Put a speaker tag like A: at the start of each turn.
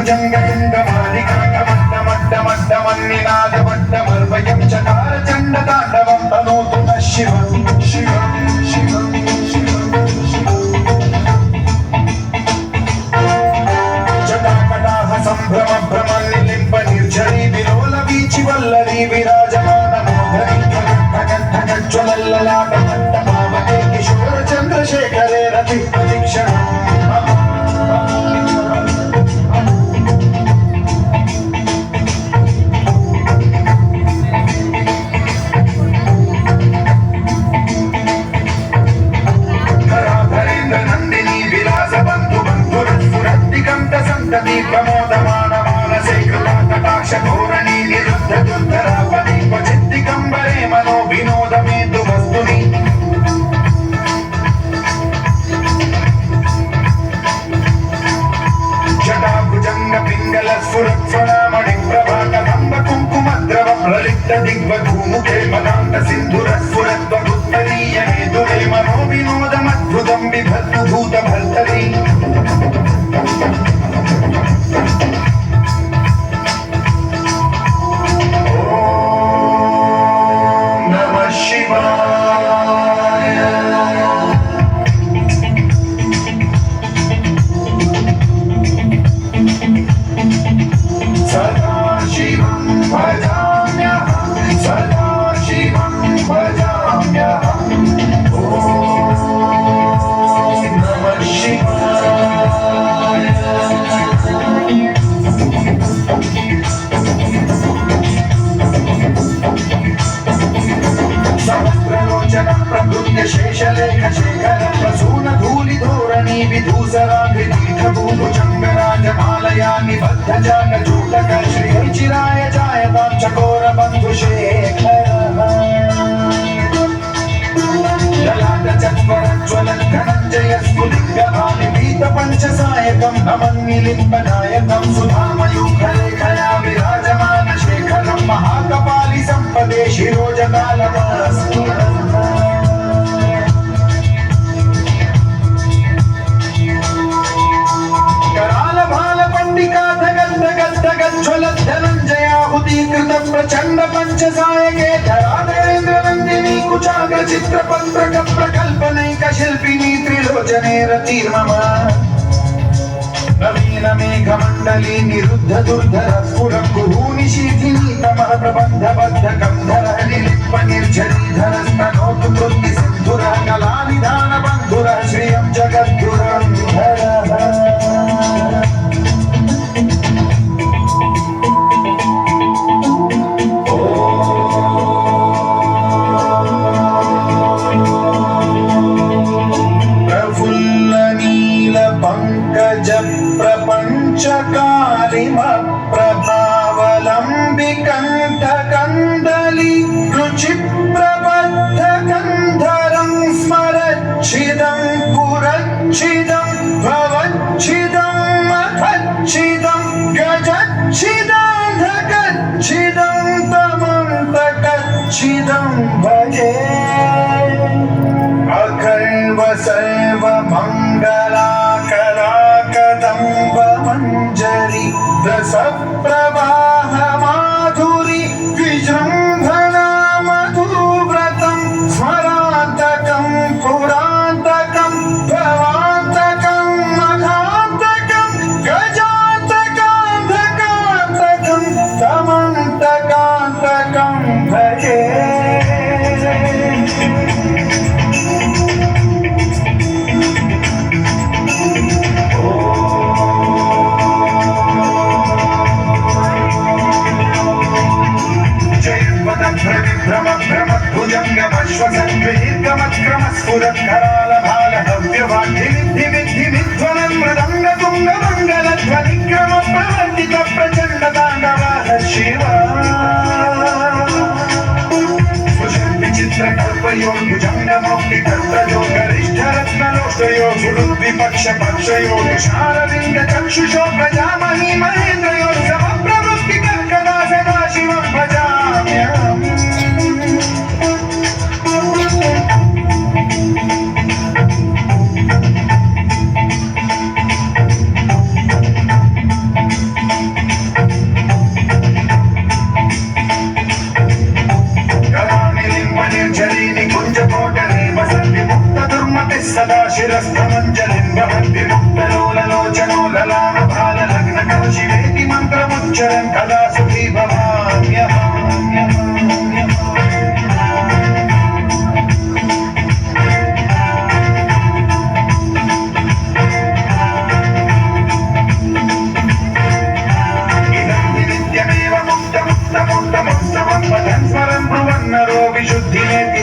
A: जटाभुजङ्गलिङ्गमालिकाकमड्डमड्डमड्डमन्निनादवड्डमर्वयं चकार चण्डताण्डवं तनोतु नः शिवं शिवं शिवं जटाकटाह सम्भ्रम भ्रमनिलिम्ब निर्झरी विलोल वीचि वल्लरी विराजमान मोहरी ज्वलल्ललाट मट्टपावने किशोर चन्द्रशेखरे रति प्रतीक्षणम् प्रमोदमान मानसे कृपाकटाक्ष धोरणी निरुद्ध दुर्धरापदि क्वचिद्दिगम्बरे मनो विनोदमेतु वस्तुनि जटाभुजङ्ग पिङ्गल स्फुरत्स्वरामणि प्रभाकदम्ब कुङ्कुमद्रव प्रलिप्त दिग्वधूमुखे पदान्त सिन्धुर स्फुरद्वदुत्तरीय हेतुरे मनो विनोदमद्भुतं बिभर्तु भूतभर्तरी शेषलेख शेखर प्रसून धूलि धोरणी विधूसराघ्रिदीर्घभूभुजङ्गराजमालया निबद्ध जागचूटक श्रीचिराय जायतां चकोर बन्धु शेखरः ललाट चत्वरज्वलत् धनञ्जय स्फुलिङ्गभानि पीत पञ्चसायकं नमन्निलिम्बनायकं सुधामयूखलेखया विराजमान शेखरं महाकपालि सम्पदे शिरोजकालमस्तु धनञ्जयाहुतीकृत प्रचण्ड पञ्चसायके धराधरेन्द्रनन्दिनी कुचाग्र चित्रपत्रक प्रकल्पनैक शिल्पिनी त्रिलोचने रतिर्मम नवीन मेघमण्डली निरुद्ध दुर्धर स्फुरं कुहूनि शीथिनी तमः प्रबन्धबद्ध कन्धर निलिप्प निर्झरीधर स्तनोतु कृत्ति सिन्धुरः कलानिधान बन्धुरः श्रियं जगद्गुरन्धरः प्रभावलम्बिकण्ठकन्दली रुचिप्रबद्धकन्धरं स्मरच्छिदं पुरच्छिदं भवच्छिदं मखच्छिदं गजच्छिदान्धकच्छिदं तमन्तकच्छिदं भजे अखण्ड सर्वमङ्गलाकराकदम्ब मञ्जरी रसप्रवाह माधुरी विजृम्भणा मधुव्रतं स्मरान्तकं पुरान्तकं भवान्तकं मघान्तकं गजान्तकान्तकान्तकं तमन्तकान्तकं भजे स्फुरत्करालभालहव्यवाग्धिमिद्धिमिद्धिमिध्वनं मृदङ्गतुङ्गमङ्गलध्वनिक्रम प्रवर्तित प्रचण्ड ताण्डवः शिव विचित्रकल्पयो भुजङ्गमौक्तिकर्तयो गरिष्ठरत्नलोष्टयो सुहृद्विपक्षपक्षयो तुषारविन्द चक्षुषो प्रजामहि महेन्द्रयो समप्रवृत्तिकर्कदा सदा शिवं भजाम्यहम् सदा शिरस्थमञ्जलिं वहन्ति मुक्तलोललोचनो ललाटभाललग्नकलशिवेति मन्त्रमुच्चरन् कदा सुखी भवाम्यहम् स्मरन् ब्रुवन्नरो विशुद्धिमेति